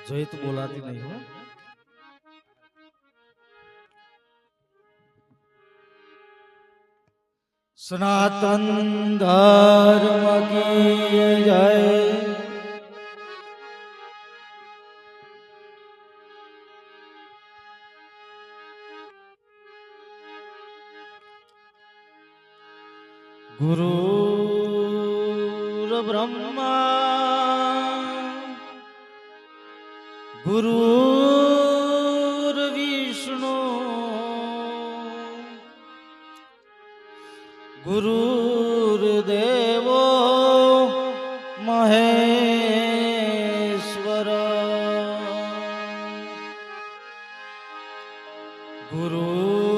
जय तो बोलाती नहीं हो। सनातन धर्म की जय। गुरुर् ब्रह्मा गुरुर्विष्णु गुरुर्देवो महेश्वर गुरुर्साक्षात्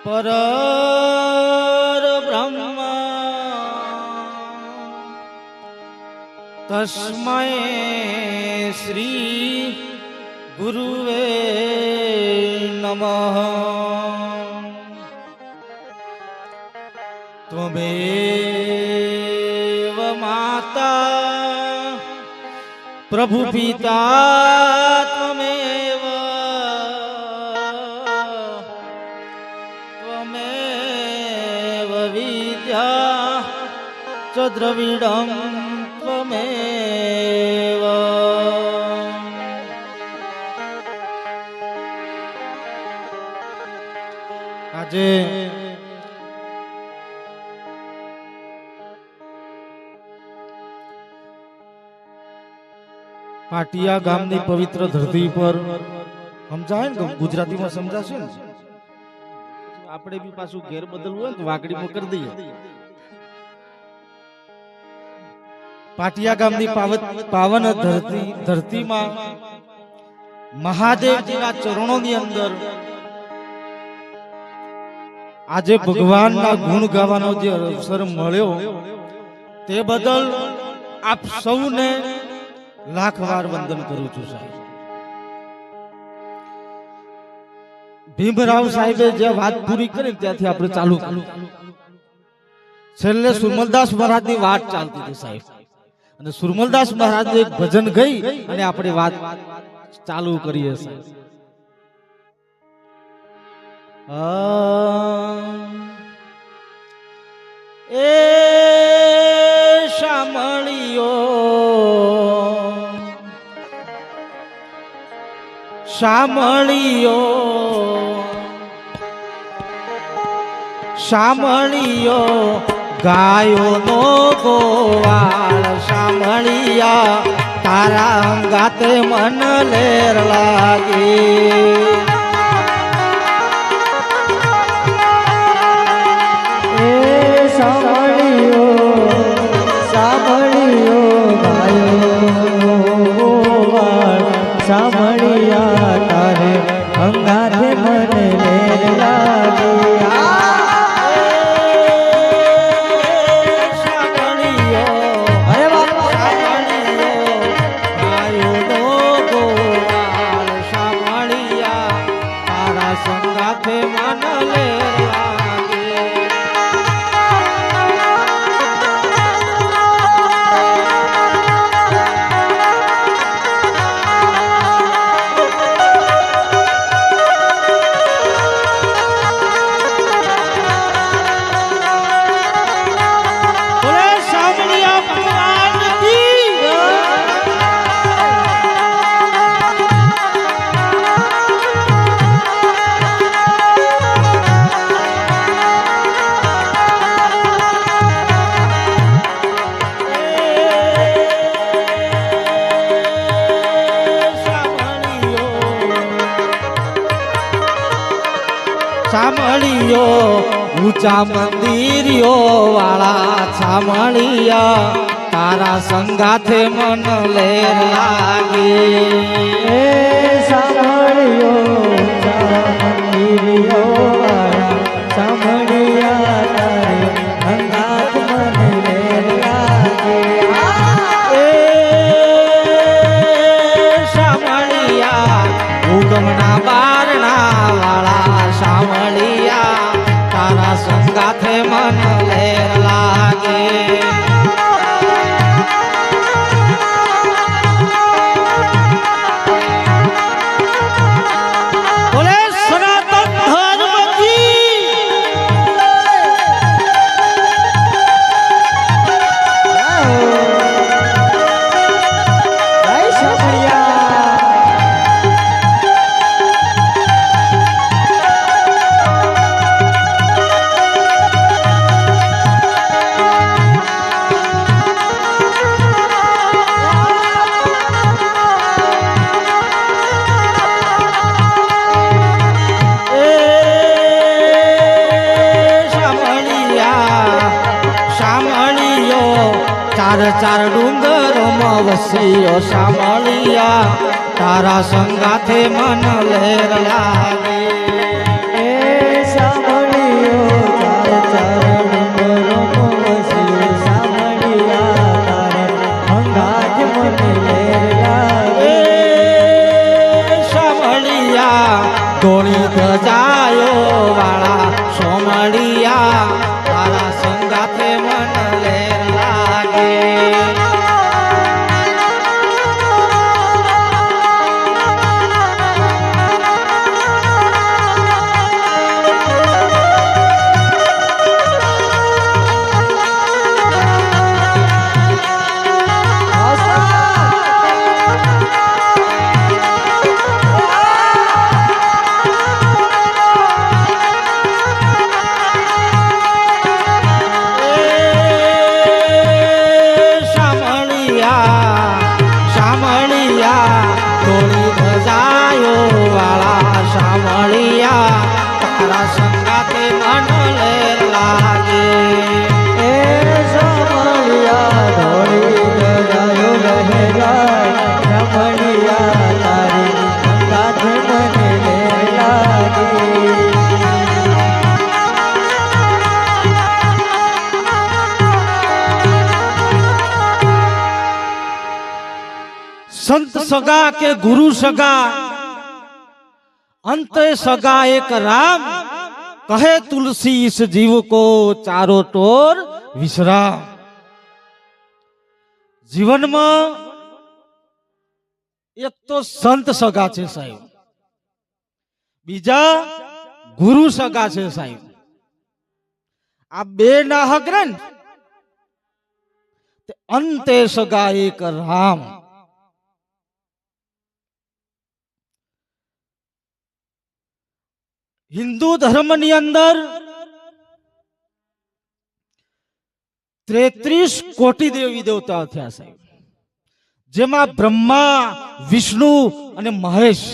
परब्रह्म तस्मै श्री गुरुवे नमः। त्वमेव माता प्रभु पिता त्वमेव त्वमेव विद्या च द्रविडं त्वमेव। આજે પાટિયા ગામની પવિત્ર ધરતી પર સમજાય ને ગુજરાતીમાં સમજાશે ને આપણે બી પાછું ઘેર બદલવું હોય તો વાકડીમાં કરી દઈએ। પાટિયા ગામની પાવન ધરતીમાં મહાદેવજીના ચરણોની અંદર આજે ભગવાનના ગુણ ગાવાનો જે અવસર મળ્યો તે બદલ આપ સૌને લાખ વાર વંદન કરું છું સાહેબ। ભીમરાવ સાહેબે જે વાત પૂરી કરી ત્યાંથી આપણે ચાલુ છેલ્લે સુરમલદાસ મહારાજની વાત ચાલતી હતી સાહેબ, અને સુરમલદાસ મહારાજ એક ભજન ગઈ અને આપણે વાત ચાલુ કરીએ સાહેબ। એ શામળિયો ગાયો નો ગોવાળ શામળિયા તારા અંગાતે મન લેર લાગી। સાંભળિયા તારે અંગાથે મને લેર લાગી। સંગાથે મન લેર લાગી। શામળિયો ઊંચા મંદિરિયો વાળા શામળિયા તારા સંગાથે મન લેર લાગી। એ શામળિયો ઊંચા મંદિરિયો વાળા શામળિયા તારે અંગાથ મને લેર લાગી। એ શામળિયા ઉગમના બારણા વસીયો સાંભળિયા તારા સંગાથે મન લેર લાગે એ સાંભળ્યો ચાર ચરણ રમો વસ્યો સાંભળ્યા તારે અંગાજ મને લેર લાગે એ સાંભળિયા દોડી ધજાયો વાળા સોમળિયા તારા સંગાથે મન લેર લાગે તારા સંગાતે મન લેર લાગે એ સાંભળ્યા ધોળી ગજાયો રહેલા સાંભળ્યા તારી અંગાજ મને લેર લાગે સંત સગા કે ગુરુ સગા અંત સગા એક રામ કહે તુલસી इस जीव को चारों टोर विश्राम જીવનમાં એક તો સંત સગા છે સાહેબ, બીજા ગુરુ સગા છે સાહેબ. આ બે ના હગરન અંતે સગા એક રામ. હિન્દુ ધર્મની અંદર 33 કોટી દેવી દેવતાઓ થયા સાહેબ, જેમાં બ્રહ્મા, વિષ્ણુ અને મહેશ.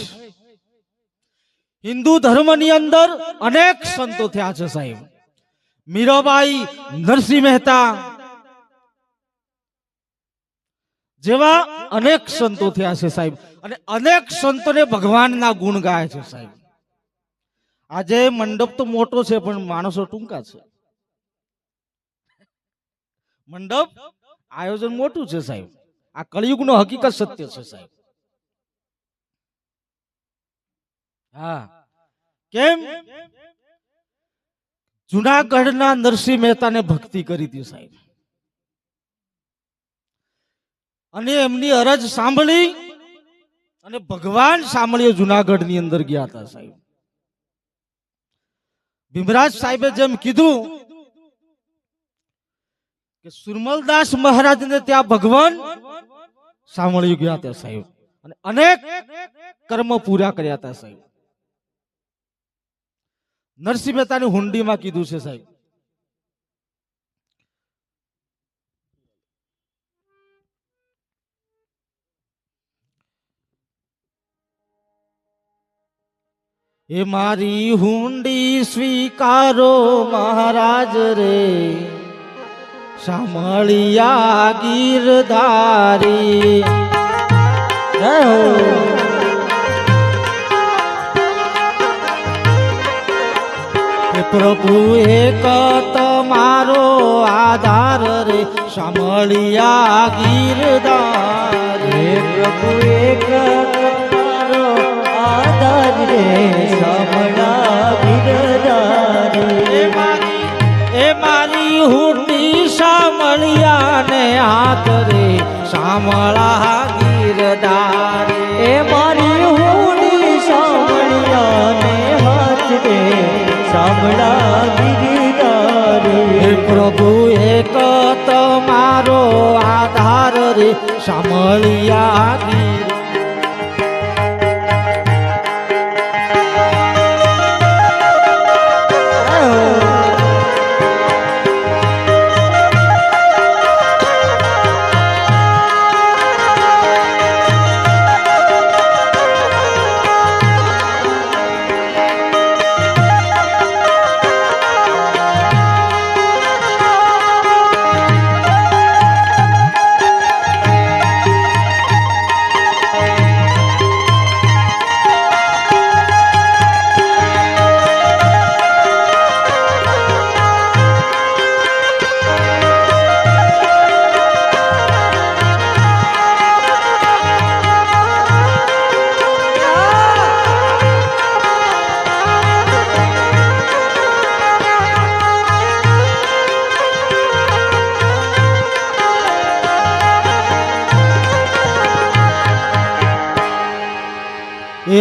હિન્દુ ધર્મની અંદર અનેક સંતો થયા છે સાહેબ. મીરાબાઈ, નરસિંહ મહેતા જેવા અનેક સંતો થયા છે સાહેબ, અને અનેક સંતોને ભગવાનના ગુણ ગાય છે સાહેબ. આજે મંડપ તો મોટો છે પણ માણસો ટૂંકા છે. મંડપ આયોજન મોટું છે સાહેબ. આ કળિયુગનો હકીકત સત્ય છે સાહેબ. હા, કેમ? જુનાગઢના નરસિંહ મહેતાને ભક્તિ કરી હતી સાહેબ, અને એમની અરજ સાંભળી અને ભગવાન સાંભળીએ જુનાગઢની અંદર ગયા હતા સાહેબ. ભીમરાજ સાહેબે જેમ કીધું કે સુરમલદાસ મહારાજને ત્યાં ભગવાન સાંભળી ગયા હતા સાહેબ, અને અનેક કર્મ પૂરા કર્યા હતા સાહેબ. નરસિંહ મહેતાની હુંડીમાં કીધું છે સાહેબ, એ મારી હુંડી સ્વીકારો મહારાજ રે, સાંભળિયા ગીરધારી. જય હો. પ્રભુ એક તમારો આધાર રે, સાંભળિયા ગીરધારી. પ્રભુ એક તમારો આધાર રે, સાંભળા ગીરધારી. એ મારી હુંડી સાંભળિયા ને હાથ રે, સાંભળા ગીરધારી. એ મારી હુંડી સાંભળ્યા ને હાથ રે, સાંભળા ગીરધારી. પ્રભુ એક તમારો આધાર રે, સાંભળિયા ગીર.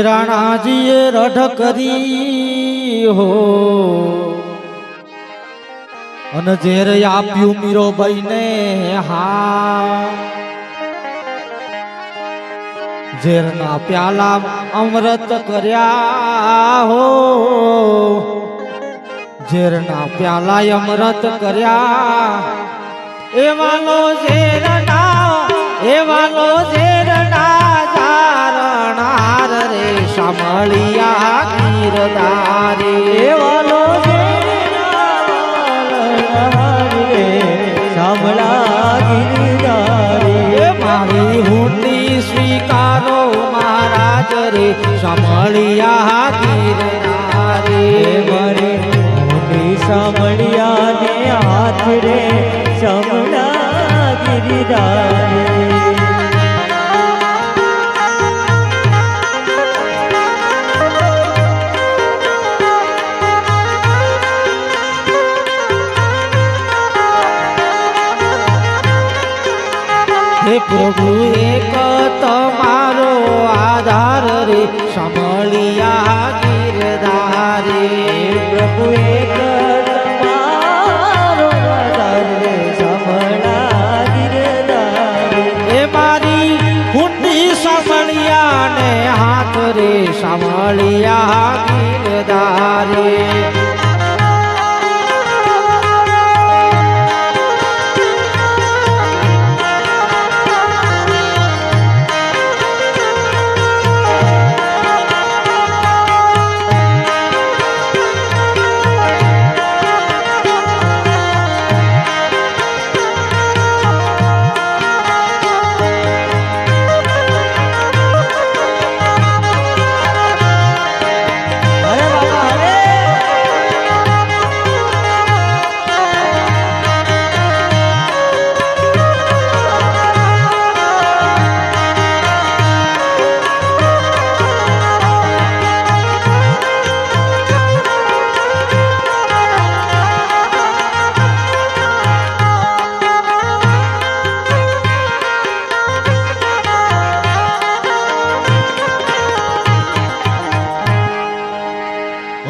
રાણાજીએ રઢ કરી હો અને ઝેર આપ્યું મીરોબાઈ ને હા ઝેરના પ્યાલા અમૃત કર્યા હો ઝેરના પ્યાલા અમૃત કર્યા એવાનો ઝેરના જારણાર રે સાંભળિયા ગીરધારે એવાનો ઝેરનાર રે સાંભળા ગિરધારી મારી હુંડી સ્વીકારો મહારાજ રે સાંભળિયા ગીરધારે મારી મોટી સાંભળિયા ને હાથ રે સાંભળા ગિરધારી હે પ્રભુ એક તમારો આધાર રે સાંભળિયા ગીરધારે પ્રભુ એક તમારો આધાર રે સાંભળા ગિરધારી એ મારી હુંડી સાંભળિયા ને હાથ રે સાંભળિયા ગીરધારે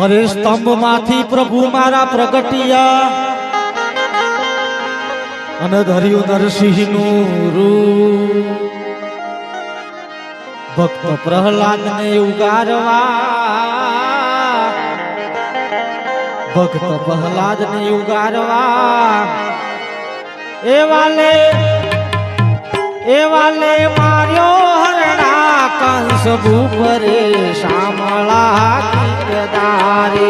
અરે સ્તંભ માંથી પ્રભુ મારા પ્રગટિયા અને ધર્યું નરસિંહ નું રૂપ ભક્ત પ્રહલાદ ને ઉગારવા એવાલે માર્યો હરણા કંસ ભૂપરે શામળા ગીરધારે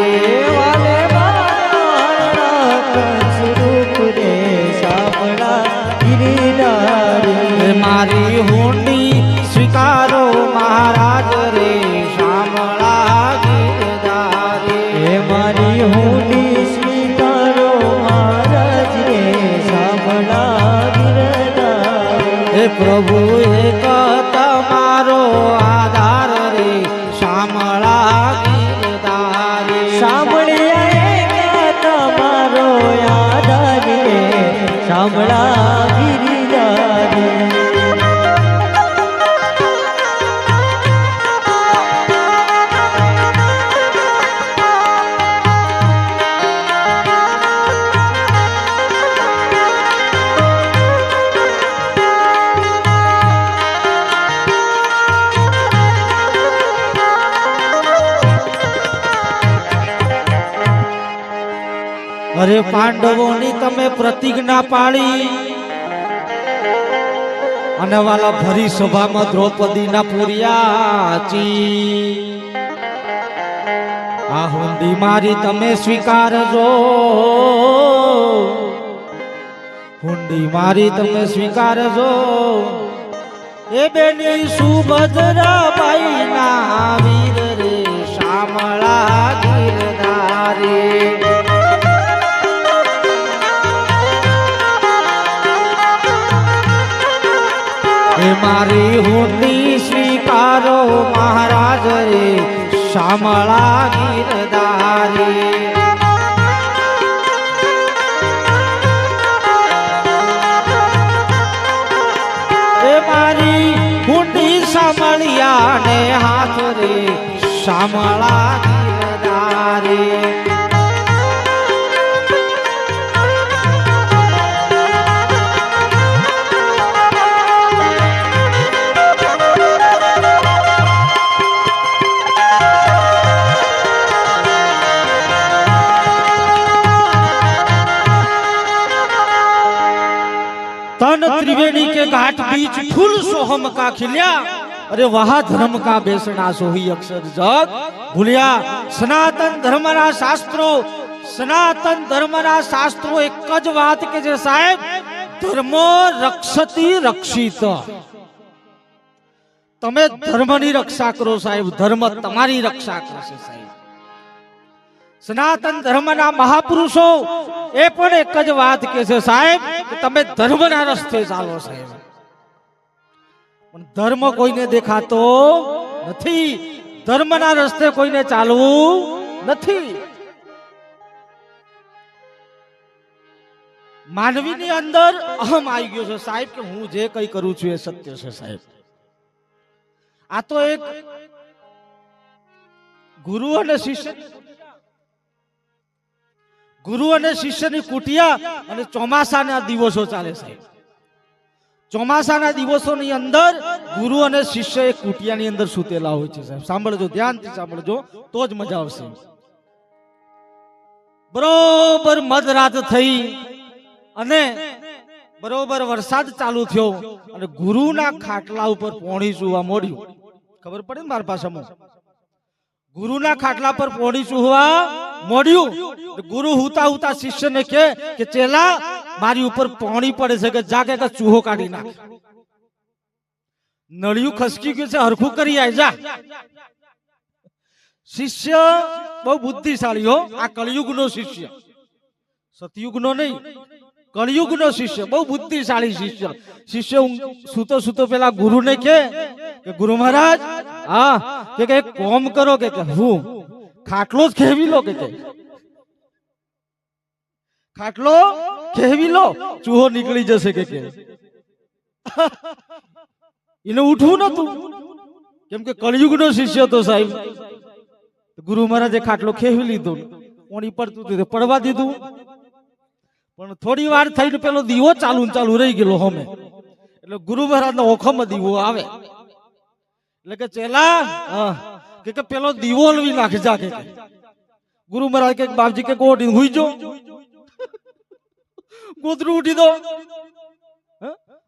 વાલે મારા કંસ રૂપ રે સાંભળા ગિરધારી મારી હુંડી સ્વીકારો મહારાજ રે શામળા ગીરધારે હે મારી હુંડી સ્વીકારો મહારાજ રે સાંભળા ગિરધારી હે પ્રભુ એક તમારો આધાર રે શામળા ગીરધારે સાંભળ્યા તમારો આધાર રે સાંભળા ગિરધારી અરે પાંડવોની તમે પ્રતિજ્ઞા પાળી અને વાલા ભરી સભામાં દ્રૌપદીના પૂર્યાચી આ હુંડી મારી તમે સ્વીકારજો હુંડી મારી તમે સ્વીકારજો એ બેની સુભદ્રાબાઈ ના વીર રે શામળા ગીરધારે મારી હુંડી સ્વીકારો મહારાજ રે શામળા ગીરધારે એ મારી હુંડી સાંભળિયા ને હાથ રે શામળા ગિરધારી तन त्रिवेणी के घाट बीच फूल सोहम का खिलिया अरे वहा धर्म का बेसना सोही अक्षर जग भूलिया सनातन धर्मना शास्त्रो एक ज बात के जे साहेब धर्म रक्षति रक्षित तमे धर्मनी रक्षा करो साहेब धर्म तमारी रक्षा करशे साहेब सनातन धर्मना महापुरुषो ए पण एक ज बात के छे साहेब કે તમે ધર્મના રસ્તે ચાલો સાહેબ પણ ધર્મ કોઈને દેખાતો નથી ધર્મના રસ્તે કોઈને ચાલવું નથી માનવીની અંદર અહમ આવી ગયો છે સાહેબ કે હું જે કંઈ કરું છું એ સત્ય છે સાહેબ આ તો એક ગુરુ અને શિષ્યની કુટિયા અને ચોમાસાના દિવસો ચાલે સાહેબ ચોમાસાના દિવસોની અંદર ગુરુ અને શિષ્ય એક કુટિયાની અંદર સૂતેલા હોય છે સાહેબ સાંભળજો ધ્યાનથી સાંભળજો તો જ મજા આવશે બરોબર મધરાત થઈ અને બરોબર વરસાદ ચાલુ થયો અને ગુરુના ખાટલા ઉપર પોણી સુવા મોડ્યું ખબર પડે ને મારા પાસામાં ગુરુના ખાટલા પર પોણી સુવા મોડ્યું ગુરુ હુતા હુતા શિષ્યને કે ચેલા મારી ઉપર પોણી પડે છે કે જા કે ચૂહો કાઢી નાખ નળિયું ખસકી ગયું છે હરખું કરી આય જા શિષ્ય બહુ બુદ્ધિશાળી હો આ કળિયુગનો શિષ્ય સતયુગનો નહીં કળિયુગનો શિષ્ય બહુ બુદ્ધિશાળી શિષ્ય સૂતો સૂતો પેલા ગુરુને કે ગુરુ મહારાજ હા કે એક કોમ કરો કે હું ખાટલો જ ખેવી લો કે ખાટલો ખેવી લો ચૂહો નીકળી જશે કે એને ઉઠવું નતું કેમ કે કળિયુગનો શિષ્ય તો સાહેબ ગુરુ મહારાજે ખાટલો ખેવી લીધો પોણી પડતું હતું પડવા દીધું પણ થોડી વાર થઈને પેલો દીવો ચાલુ રહી ગયેલો હોમે એટલે ગુરુ મહારાજનો ઓખોમાં દીવો આવે એટલે કે ચેલા કે પેલો દીવો લવી નાખે જા કે ગુરુ મહારાજ કે બાપજી કે ગોઠી હુઈ જો ગોદરું ઉઠી દો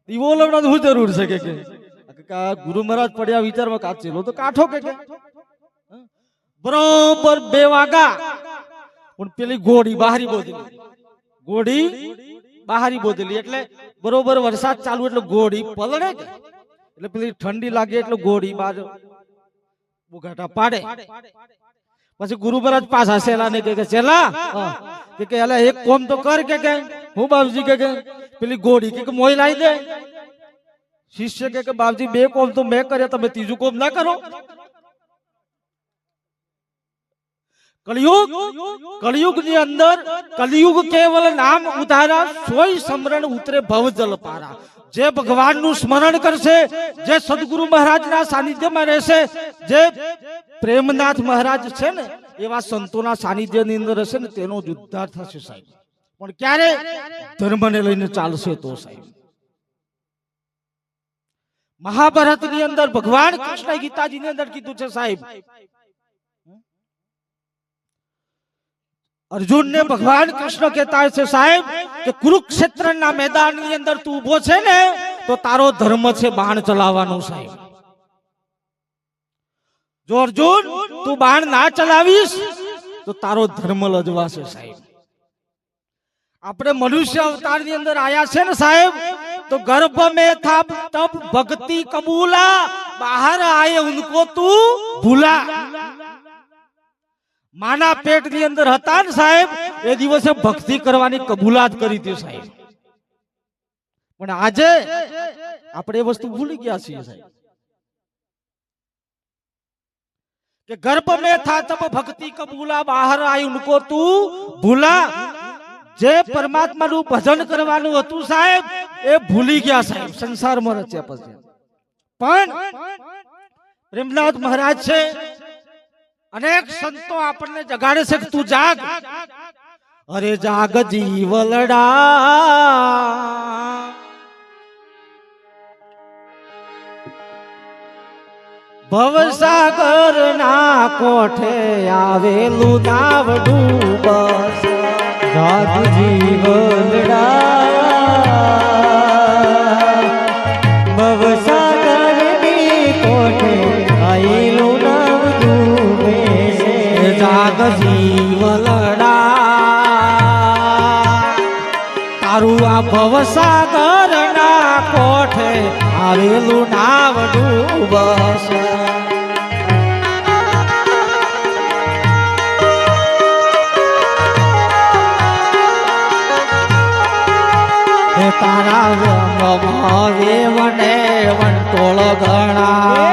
દીવો લવડા હું જરૂર છે કે ગુરુ મહારાજ પડ્યા વિચારમાં કાચેલો તો કાઠો કે બરોબર 2 વાગા પણ પેલી ઘોડી બહારી બોધેલી એટલે બરોબર વરસાદ ચાલુ એટલે ઘોડી પલળે કે એટલે પેલી ઠંડી લાગે એટલે ઘોડી બાર બુઘાટા પાડે પછી ગુરુ મહારાજ પાછા સેલાને કે ચેલા કે એલા એક કોમ તો કર કે હું બાપજી કે પેલી ઘોડી કે મોય લાવી દે શિષ્ય કે બાપજી 2 કોમ તો મેં કર્યા તમે ત્રીજું કોમ ના કરો कलियुग ની અંદર कलियुग केवल नाम उधारा सोई समरण उतरे भव जल पारा जे भगवान નું સ્મરણ કરશે જે સદગુરુ મહારાજના સાનિધ્યમાં રહેશે જે પ્રેમનાથ મહારાજ છે ને એવા સંતોના સાનિધ્યની અંદર હશે ને તેનો જ ઉદ્ધાર થશે સાહેબ પણ ક્યારે ધર્મને લઈને ચાલશે તો સાહેબ મહાભારતની અંદર ભગવાન કૃષ્ણ ગીતાજીની અંદર કીધું છે સાહેબ अर्जुन ने भगवान कृष्ण कहता है साहेब कि कुरुक्षेत्र ना मैदान ની અંદર તું ઉભો છે ને તો તારો ધર્મ છે બાણ ચલાવવાનો સાહેબ જો અર્જુન તું બાણ ના ચલાવીશ તો તારો ધર્મ લજવાશે સાહેબ આપણે મનુષ્ય અવતાર ની અંદર આયા છે ને સાહેબ તો गर्भ में था तब भक्ति कबूला बाहर आए उनको तू भूला माना पेट ની અંદર હતા ને સાહેબ એ દિવસે ભક્તિ કરવાની કબૂલાત કરી હતી સાહેબ પણ આજે આપણે એ વસ્તુ ભૂલી ગયા છીએ સાહેબ કે गर्भ में था तब भक्ति कबूला बाहर आई उनको तू भूला જે પરમાત્માનું ભજન કરવાનું હતું સાહેબ એ ભૂલી ગયા સાહેબ સંસારમાં રચ્યા પછી પણ પ્રેમનાથ મહારાજ છે અનેક સંતો આપણને જગાડે છે કે તું જાગ. અરે જાગ જીવલડા, ભવસાગર ના કોઠે આવેલું નાવડું બસ. જાગ જીવલડા, ભવસાગરની કોઠે આયેલું નાવડું બેસે. જાગ જીવલડા, તારું આ ભવસાગર ના કોઠે આવેલું નાવડું બસ. તારા રમવે મને વંટોળ ગણા,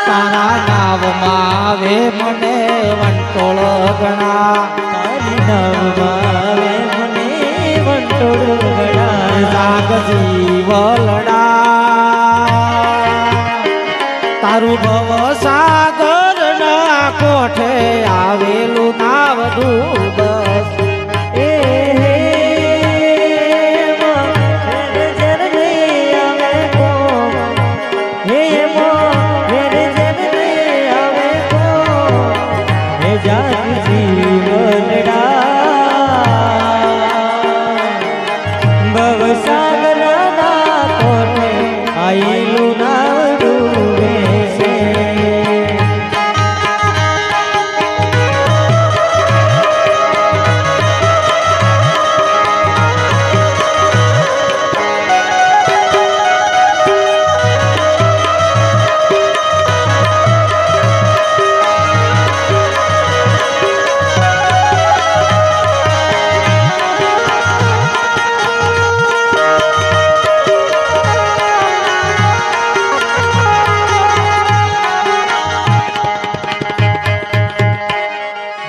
તારા નાવમાં વે મને વંટોળ ગણા. તારી નાવમાં વે મને વંટોળ ગણા. જાગ જીવલડા, તારું ભવસાગર ના કોઠે આવેલું નાવડું બસ. એ હે માં વેર જર નહીં આવે કો, હે માં વેર જર નહીં આવે કો. હે જાગ જીવલડા, ભવસાગરના કોઠે આયેલું નાવડું બેસે.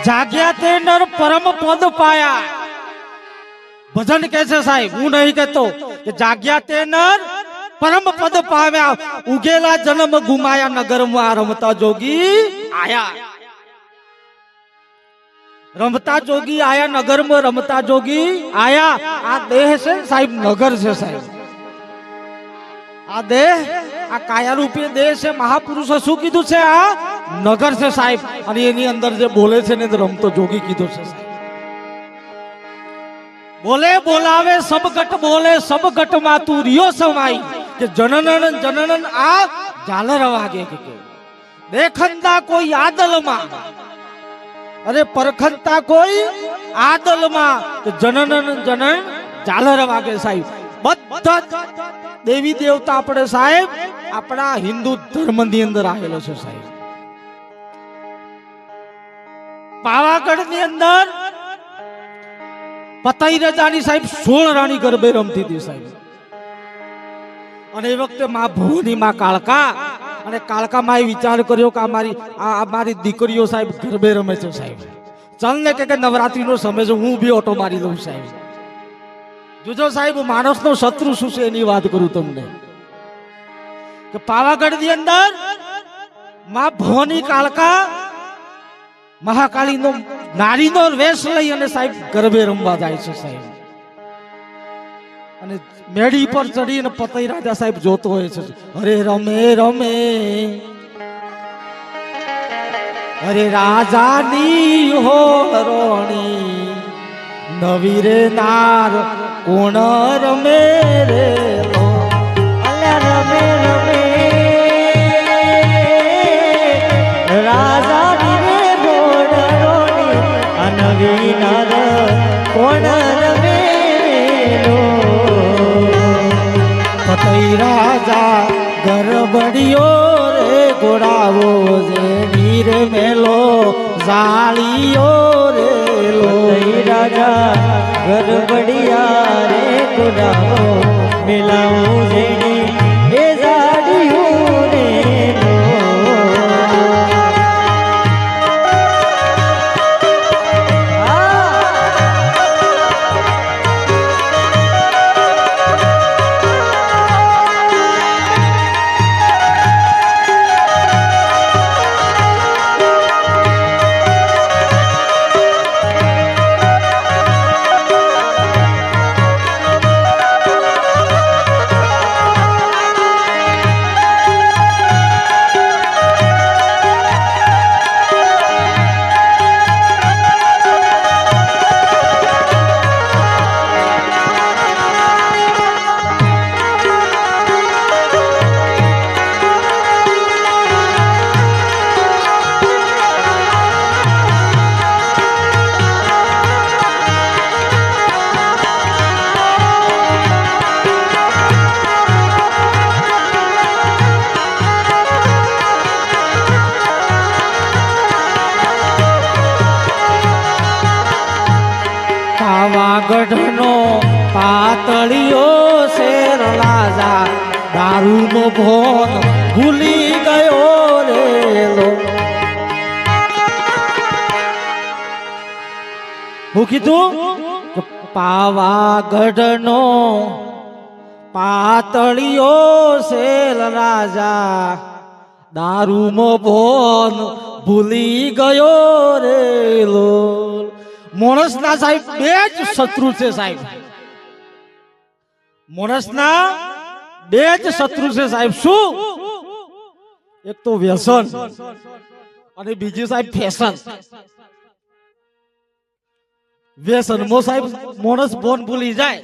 જાગ્યા તે નર પરમ પદ પાયા. ભજન કે છે સાહેબ, હું નહીં કહેતો કે જાગ્યા તે નર પરમ પદ પાવ્યા. ઉગેલા જન્મ ગુમાયા નગરમાં રમતા જોગી આયા. રમતા જોગી આયા નગરમાં, રમતા જોગી આયા. આ દેહ છે સાહેબ, નગર છે સાહેબ. આ દેહ, આ કાયારૂપી દેહ છે. મહાપુરુષો શું કીધું છે? આ નગર છે સાહેબ. અને એની અંદર જે બોલે છે ને રમતો જોગી કીધું છે સાહેબ. બોલે બોલાવે સબ ઘટ બોલે, સબ ઘટ માં તું રિયો સમાઈ. કે જનનન જનનન આ ઝાલર વાગે કે દેખંતા કોઈ આદલમાં, અરે પરખંતા કોઈ આદલમાં. કે જનનન જનન ઝાલર વાગે સાહેબ. બધા દેવી દેવતા આપણે સાહેબ આપણા હિન્દુ ધર્મ ની અંદર આવેલો છે સાહેબ. પાવાગઢ ની અંદર પતાઈ રજાની સાહેબ 16 રાણી ગરબે રમતી હતી સાહેબ. અને એ વખતે માં ભવાની માં કાળકા, અને કાળકા માં વિચાર કર્યો કે અમારી દીકરીઓ સાહેબ ગરબે રમે છે સાહેબ. ચાલ ને કે નવરાત્રી નો સમય છે, હું બી ઓટો મારી દઉં સાહેબ. જોજો સાહેબ, માણસનો શત્રુ શું છે એની વાત કરું તમને. કે પાવાગઢ ની અંદર માં ભવાની કાળકા મહાકાળીનો નારીનો વેશ લઈ અને સાહેબ ગરબે રમવા જાય છે સાહેબ. અને મેડી પર ચડીને પતઈ રાજા સાહેબ જોતો હોય છે. અરે રમે રમે, અરે રાજાની હો રોણી, નવી રે નાર કોણ રમે રે લો. અલ્યા રમે રમે રાજા રે બોડરોની, નવી નર કોણ રમે લો. પતઈ રાજા ગરબડિયો રે ગોડાવો જે નીર મેલો જાળીયો રે લો. રાજા ગરબડિયા રે ગુડાઓ મિલાવું જેની એ જાડિયું રે લો. પાવાગઢનો પાતળિયો શેર રાજા દારૂનો ભોન ભૂલી ગયો રેલો. હું કીધું પાવાગઢનો પાતળિયો શેર રાજા દારૂનો ભોન ભૂલી ગયો રેલો. માણસના સાહેબ બે જ શત્રુ છે સાહેબ. માણસના બે જ શત્રુ છે સાહેબ. શું? એક તો વ્યસન અને બીજી સાહેબ ફેશન. વ્યસન મો સાહેબ માણસ બોન ભૂલી જાય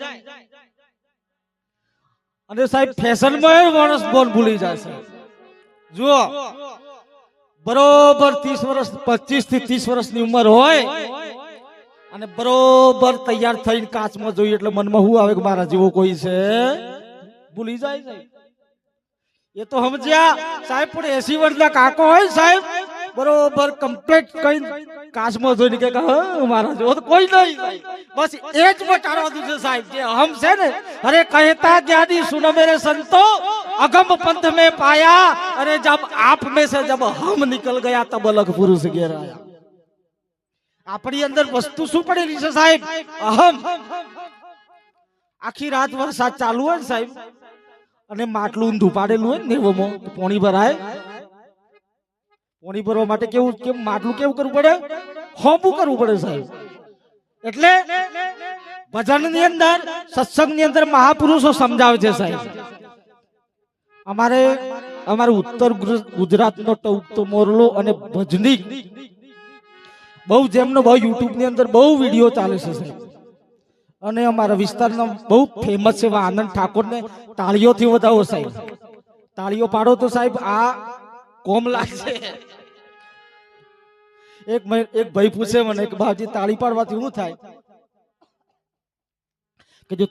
અને સાહેબ ફેશન માં માણસ બોન ભૂલી જાય સાહેબ. જુઓ બરોબર 30 વર્ષ 25 થી 30 વર્ષની ઉંમર હોય અને બરોબર તૈયાર થઈને કાચમાં જોઈએ એટલે મનમાં શું આવે કે મારા જેવો કોઈ છે, ભૂલી જાય સાહેબ. એ તો સમજ્યા સાહેબ. પણ 80 વર્ષના કાકો હોય સાહેબ બરોબર કમ્પ્લીટ કઈ કાચમાં જોઈને કે મારા જેવો તો કોઈ નહીં. બસ એ જ મટાડવાનું છે સાહેબ. જે હમ છે ને, અરે કહેતા જ્ઞાની સુનો મેરે સંતો अगम पंथ में पाया, अरे जब आप में से जब हम निकल गया तब अलग पुरुष घेर आया. આપણી અંદર વસ્તુ શું પડેલી છે સાહેબ? અહમ. આખી રાત વરસાદ ચાલુ હોય સાહેબ અને માટલું ઊંધું પાડેલું હોય ને એવામાં પાણી ભરાય. પાણી ભરવા માટે કેમ માટલું કેવું કરવું પડે? હોબું કરવું પડે સાહેબ. એટલે ભજન ની અંદર, સત્સંગ ની અંદર મહાપુરુષો સમજાવે છે સાહેબ. અમારે ઉત્તર ગુજરાતનો ટૂંકતો મોરલો અને ભજનીક બહુ જેમનો બહુ યુટ્યુબ ની અંદર બહુ વિડીયો ચાલે છે સાહેબ. અને અમારા વિસ્તારનો બહુ ફેમસ છે આનંદ ઠાકોર ને તાળીઓથી વધાવો સાહેબ. તાળીઓ પાડો તો સાહેબ આ કોમ લાગશે. એક ભાઈ પૂછે મને કે બાજી તાળી પાડવાથી શું થાય? કે જો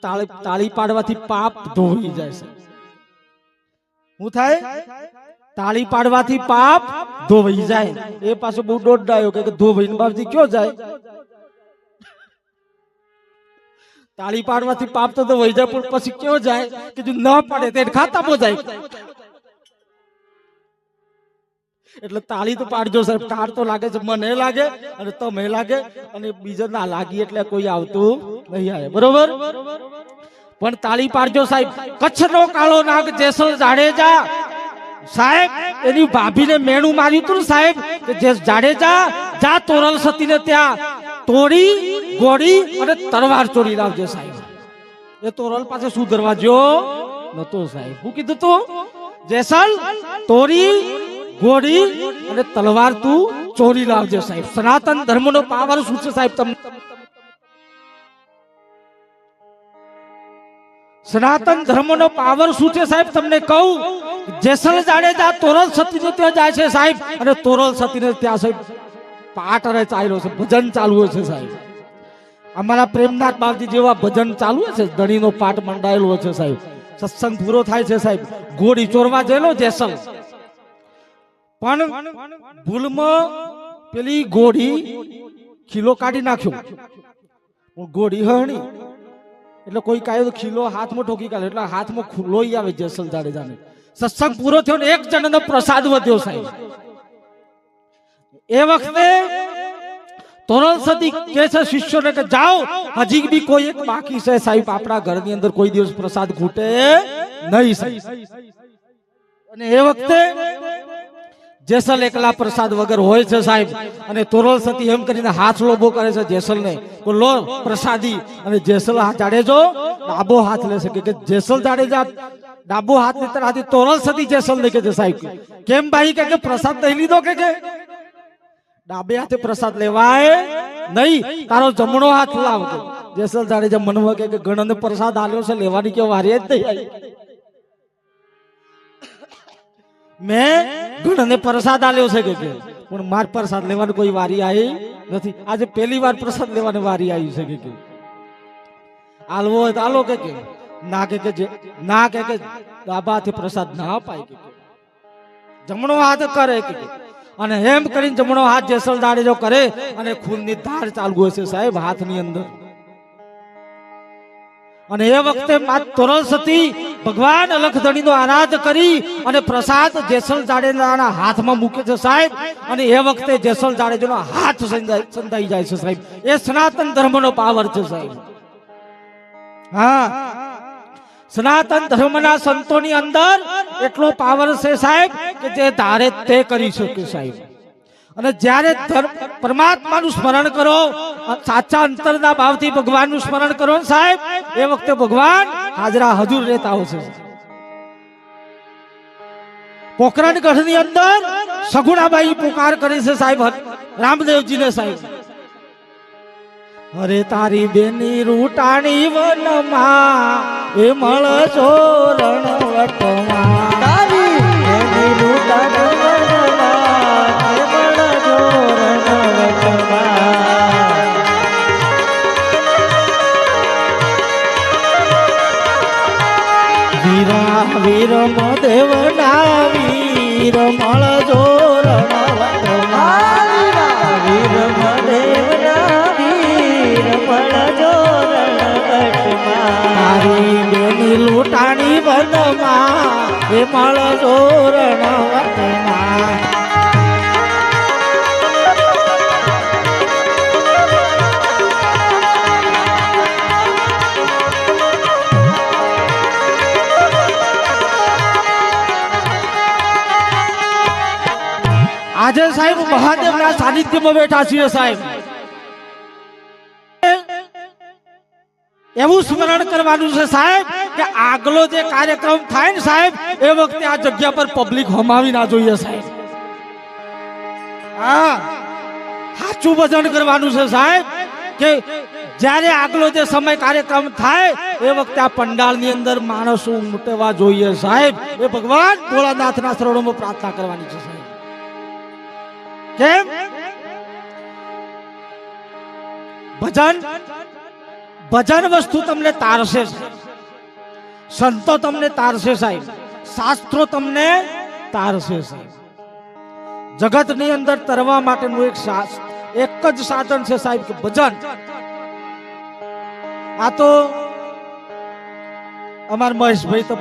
તાળી પાડવાથી પાપ ધોઈ જાય છે. શું થાય? તાળી પાડવાથી પાપ ધોવાઈ જાય. એ પાછો બહુ દોડાયો કે ધોવાઈને બાપજી ક્યો જાય? તાળી પાડવાથી પાપ તો ધોવાઈ જાય પણ પછી ક્યો જાય? કે જો ન પાડે તે ખાતામાં જાય. એટલે તાળી તો પાડજો સાહેબ. કાર તો લાગે છે, મને લાગે અને તમે લાગે અને બીજા ના લાગી એટલે કોઈ આવતું નહીં આવે. બરોબર? પણ તાળી પાડજો સાહેબ. કચ્છનો કાળો નાગ જેસલ જાડેજા સાહેબ એની ભાભીને મેણું માર્યું હતું સાહેબ. કે જાડેજા જા તોરલ સતીને ત્યાં તોડી ગોળી અને તલવાર ચોરી લાવજે સાહેબ. એ તોરલ પાસે શું દરવાજો નતો સાહેબ. શું કીધું તું? જેસલ તોરી ગોળી અને તલવાર તું ચોરી લાવજે સાહેબ. સનાતન ધર્મનો પાવર શું છે સાહેબ? તમને સનાતન ધર્મનો પાવર શું છે સાહેબ? તમને કહું. જેસલ જાડેજા તોરલ સતીને ત્યાં જાય છે સાહેબ અને તોરલ સતીને ત્યાં સાહેબ પાઠ અને ચાલ્યો છે, ભજન ચાલુ છે સાહેબ. અમારા પ્રેમનાથ બાપજી જેવા ભજન ચાલુ છે, ધણીનો પાઠ મંડાયેલો છે સાહેબ. સત્સંગ પૂરો થાય છે સાહેબ. ઘોડી ચોરવા ગયેલો જેસલ, પણ ભૂલમાં પેલી ઘોડી ખીલો કાઢી નાખ્યો. ઘોડી હરણી એટલે કોઈ કાયદો ખીલો હાથમાં ઠોકી કાઢે એટલે હાથમાં લોહી આવે જેસલ જાડેજાને. સત્સંગ પૂરો થયો ને એક જણનો પ્રસાદ વધ્યો સાહેબ. એ વખતે તોરલ સતી કહે છે શિષ્યોને કે જાઓ, હજી બી કોઈ એક બાકી છે સાહેબ. આપણા ઘરની અંદર કોઈ દિવસ પ્રસાદ ખૂટે નહીં સાહેબ. અને એ વખતે જેસલ એકલા પ્રસાદ વગર હોય છે સાહેબ. અને તોરલ સતી એમ કરીને હાથ લોબો કરે છે જેસલ ને, લો પ્રસાદી. અને જેસલ જાડેજો ડાબો હાથ લેશે કે જેસલ જાડેજા ડાબો હાથ લેતા હાથી તોરલ સતી જેસલ ને કે સાહેબ કેમ ભાઈ કે પ્રસાદ નહીં લીધો કે ડાબે હાથે પ્રસાદ લેવાય નહીં, તારો જમણો હાથ લાવ. જેસલ જાડેજા મનમાં કે ગણને પ્રસાદ આલ્યો છે, લેવાની કે વારી જ નહીં આવી. મેં ગણને પ્રસાદ આલ્યો છે કે પણ માર પ્રસાદ લેવાની કોઈ વારી આવી નથી. આજે પહેલી વાર પ્રસાદ લેવાની વારી આવી છે કે આલવો હોય તો આલો કે ના કે ના કે ડાબા હાથે પ્રસાદ ના અપાય કે જમણો હાથ કરે કે. અને એમ કરીને જમણો હાથ જેસલ જાડેજો કરે અને ખૂનની ધાર ચાલુ હશે સાહેબ હાથની અંદર. અને એ વખતે માત તોરસ હતી ભગવાન અલખધણીનો આરાધ કરી અને પ્રસાદ જેસલ જાડેજાના હાથમાં મૂકે છે સાહેબ અને એ વખતે જેસલ જાડેજાનો હાથ સંધાઈ જાય છે સાહેબ એ સનાતન ધર્મનો પાવર છે સાહેબ હા સનાતન ધર્મના સંતોની અંદર એટલો પાવર છે સાહેબ કે જે ધારે તે કરી શકે સાહેબ અને જ્યારે પરમાત્માનું સ્મરણ કરો સાચા અંતરના ભાવથી ભગવાનનું સ્મરણ કરો સાહેબ એ વખતે ભગવાન હાજરા હજુર રહેતા હોય છે પોખરણ ગઢની અંદર સગુણાબાઈ પુકાર કરી છે સાહેબ રામદેવજીને સાહેબ અરે તારી બેની રૂટાણી વનમાં એ મળ ચોરણ વટમાં તારી બેની રૂટાણી વનમાં એ મળ ચોરણ વટમાં વીરા વીર દેવના વીર મળ ચોરણ વટમાં વીર દેવના તારી બેની લૂંટાણી વનમાં એ મળ જોરણ વટમાં આજે સાહેબ મહાદેવના સાનિધ્યમાં બેઠા છીએ સાહેબ એવું સ્મરણ કરવાનું છે સાહેબ કે આગલો જે કાર્યક્રમ થાય ને સાહેબ એ વખતે આ જગ્યા પર પબ્લિક હમાવી ના જોઈએ સાહેબ હા સાચું ભજન કરવાનું છે સાહેબ કે જ્યારે આગલો જે સમય કાર્યક્રમ થાય એ વખતે આ પંડાળની અંદર માણસો ઉમટવા જોઈએ સાહેબ એ ભગવાન ભોળાનાથના શરણોમાં પ્રાર્થના કરવાની છે સાહેબ કેમ ભજન વસ્તુ તમને તારશે સંતો તમને તારશે સાહેબ શાસ્ત્રો તમને તારશે સાહેબ જગતની અંદર તરવા માટેનું એક જ સાધન છે સાહેબ કે ભજન આ તો અમાર મહેશભાઈ તો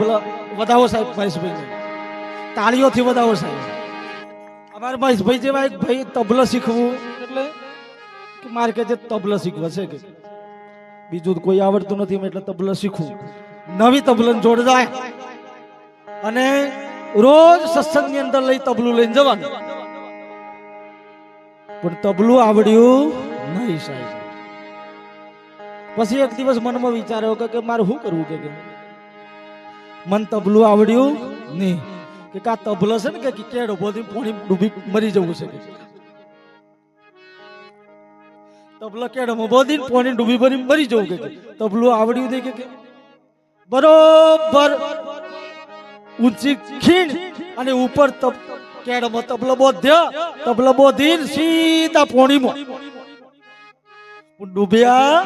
વધાવો સાહેબ મહેશભાઈ તાળીઓથી વધાવો સાહેબ અમાર મહેશભાઈ જેવા એક ભાઈ તબલો શીખવું એટલે કે મારે કે તબલો શીખવા છે કે બીજું કોઈ આવડતું નથી એટલે તબલો શીખવું નવી તબલાને જોડ જાય અને રોજ સત્સંગની અંદર લઈ તબલું લઈને જવાનું પણ તબલું આવડ્યું નહીં સાહેબ પછી એક દિવસ મનમાં વિચાર્યો કે મારે શું કરવું કે મન તબલું આવડ્યું નહીં કે કા તબલો છે ને કે કેડો બોધી પોણી ડૂબી મરી જવું છે કે તબલા કેડમાં બોધી પોણી ડૂબી ભરી મરી જવું કે તબલું આવડ્યું નહીં કે બરોબર ઊંચી ખીણ અને ઉપર કેડમાં તબલો બોધી સીધા પોણીમાં ડૂબ્યા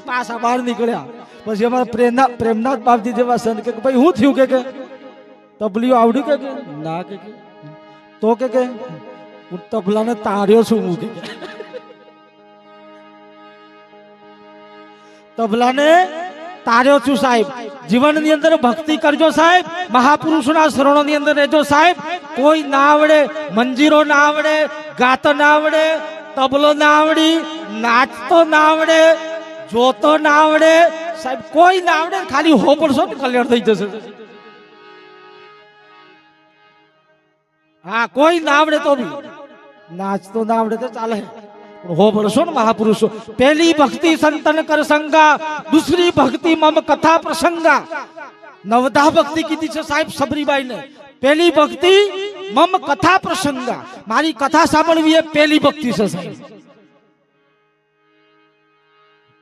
પાછા બહાર નીકળ્યા પછી અમારા પ્રેમનાથ બાપજી જેવા સંત કે ભાઈ શું થયું કે તબલીઓ આવડ્યું કે ના કે તો કે હું તબલાને તાર્યો છું હું કે તબલાને તાર્યો છું સાહેબ જીવનની અંદર ભક્તિ કરજો સાહેબ મહાપુરુષોના શરણોની અંદર રહેજો સાહેબ કોઈ ના આવડે મંજીરો ના આવડે ગાતો ના આવડે તબલો ના આવડી નાચતો ના આવડે જોતો ના આવડે સાહેબ કોઈ ના આવડે ખાલી હો પડશો ને કલ્યાણ થઈ જશે હા કોઈ ના આવડે તો બી નાચતો ના આવડે તો ચાલે હો પડશો ને મહાપુરુષો પહેલી ભક્તિ સંતન કર સંગા દૂસરી ભક્તિ મમ કથા પ્રસંગા નવધા ભક્તિ કીધી છે સાહેબ સબરીબાઈ ને પહેલી ભક્તિ મમ કથા પ્રસંગા મારી કથા સાંભળવી એ પહેલી ભક્તિ છે સાહેબ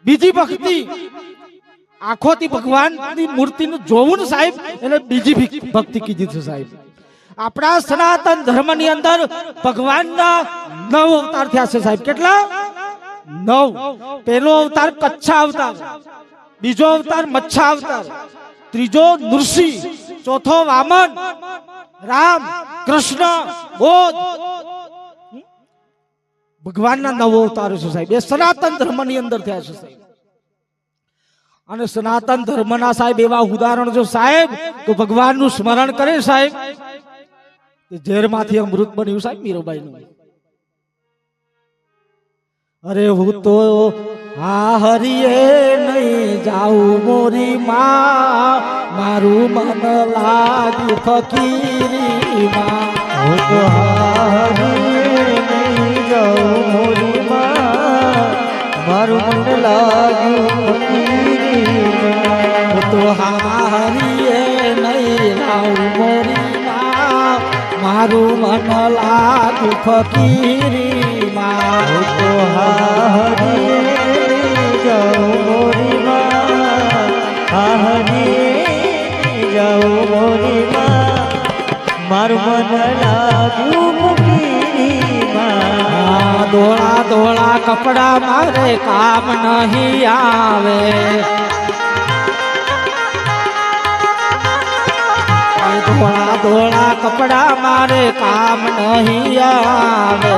બીજી ભક્તિ આંખોથી ભગવાનની મૂર્તિનું જોવું ને સાહેબ એટલે બીજી ભક્તિ કીધી છે સાહેબ આપણા સનાતન ધર્મની અંદર ભગવાનના 9 અવતાર થયા છે સાહેબ કેટલા 9 પહેલો અવતાર કચ્છા અવતાર બીજો અવતાર મચ્છા અવતાર ત્રીજો નૃસિંહ ચોથો વામન રામ કૃષ્ણ બોધ ભગવાનના 9 અવતારો છે સાહેબ એ સનાતન ધર્મની અંદર થયા છે સાહેબ અને સનાતન ધર્મના સાહેબ એવા ઉદાહરણ જો સાહેબ તો ભગવાનનું સ્મરણ કરે સાહેબ ઝેરમાંથી અમૃત બન્યું સાહેબ મીરાબાઈનું. અરે હું તો આ હરિએ નહીં જાઉં મોરી માં, મારું મન લાગ્યું ફકીરી માં. હું તો હરિએ નહીં જાઉં મોરી માં, મારું મન લાગ્યું ફકીરી માં. હું તો હરિએ નહીં જાઉં મોરી માં, મારું મન લાગ્યું ફકીરી માં. હું તો હરિએ નહીં જાઉં મોરી માં, હરિએ જાઉં મોરી માં, મારું મન લાગ્યું ફકીરી માં. ધોળા ધોળા કપડા મારે કામ નહીં આવે, ધોળા ધોળા કપડા મારે કામ નહીં આવે.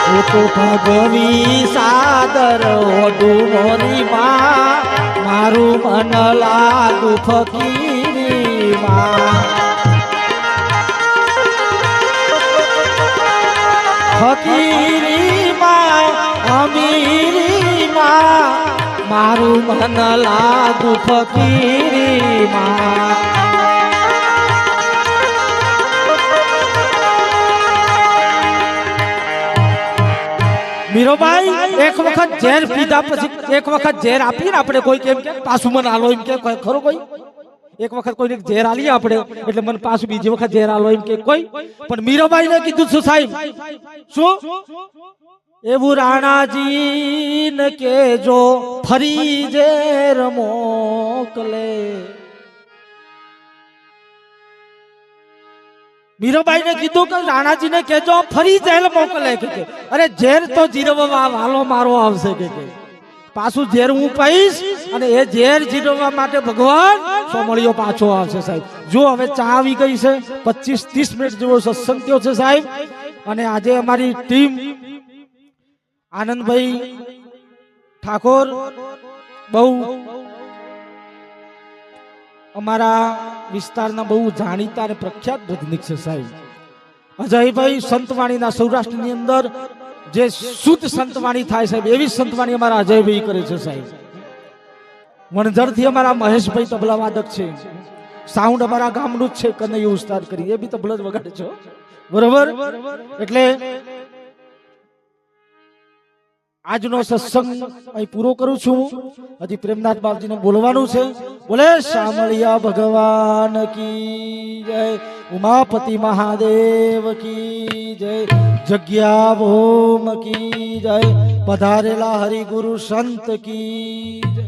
હું તો ભગવી સાદર ઓઢું મોરી માં, મારું મન લાગુ ફકીરી માં. ફકીરી માં અમીરી માં, મારું મન લાગુ ફકીરી માં. મીરાબાઈ એક વખત ઝેર પીધા પછી એક વખત ઝેર આપીને આપણે કોઈ કેમ કે પાછું મન આલો એમ કે ખરો કોઈ એક વખત કોઈને ઝેર આલીએ આપણે એટલે મને પાછું બીજી વખત ઝેર આલો એમ કે કોઈ. પણ મીરાબાઈને કીધું શું સાહેબ, શું એવું રાણાજી ને કેજો ફરી ઝેર મોકલે. મીરાબાઈ ને કીધું કે રાણાજી ને કેજો ફરી ઝેર મોકલે કે અરે ઝેર તો જીરવવા વાલો મારો આવશે કે પાછું ઝેર હું પઈશ અને એ ઝેર જીરવવા માટે ભગવાન સોમળીઓ પાછો આવશે સાહેબ. જો હવે ચા આવી ગઈ છે, 25-30 મિનિટ જેવો સત્સંગ થયો છે સાહેબ. અને આજે અમારી ટીમ આનંદભાઈ ઠાકોર બહુ અમારા વિસ્તારના બહુ જાણીતા અને પ્રખ્યાત ભજનિક છે સાહેબ. અજયભાઈ સંતવાણીના સૌરાષ્ટ્રની અંદર જે શુદ્ધ સંતવાણી થાય સાહેબ એવી સંતવાણી અમારા અજયભાઈ કરે છે સાહેબ. વણઝરથી અમારા મહેશભાઈ તબલા વાદક છે, સાઉન્ડ અમારા ગામનું જ છે કનૈયું ઉસ્તાદ કરી, એ બી તબલા જ વગાડે છે બરોબર. એટલે આજનો સત્સંગ અહીં પૂરો કરું છું. હજી પ્રેમનાથ બાપજીને બોલવાનું છે. બોલે શામળિયા ભગવાન કી જય, ઉમાપતિ મહાદેવ કી જય, જગ્યા ભોમ કી જય, પધારેલા હરિગુરુ સંત કી જય.